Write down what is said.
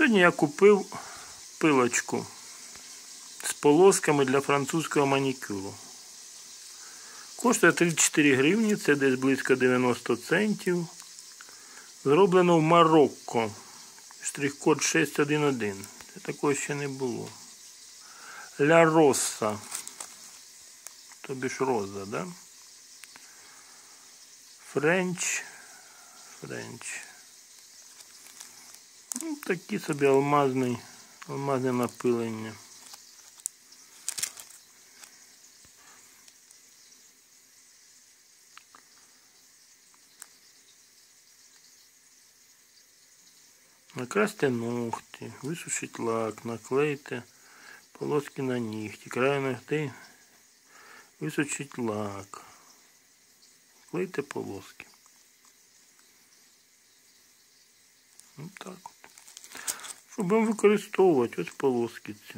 Сьогодні я купив пилочку з полосками для французького манікюру. Коштує 34 гривні, це десь близько 90 центів. Зроблено в Марокко. Штрих-код 611. Це такого ще не було. Ля Росса. Тобі ж роза, да? Френч. Ну, такі собі алмазне напилення. Накрасьте ногті, висушіть лак, наклейте полоски на нігті, краю ногтей висушіть лак, клейте полоски. Ось так от. Що будемо використовувати, ось полоски ці.